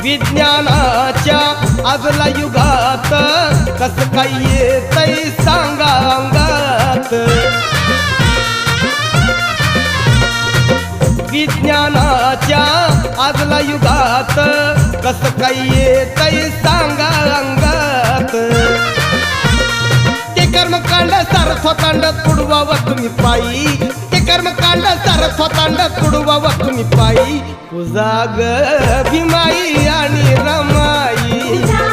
विज्ञानाच्या आजला युगात कस काय येतंय सांगा अंगात। विज्ञानाच्या आजला युगात कस काय येतंय सांगा अंगात। ते कर्मकांड सार स्वतांड तुडवावं तुम्ही पायी, ते कर्मकांड सार स्वतांड तुडवावं तुम्ही पायी। पूजा ग भीमाई आणि रमाई।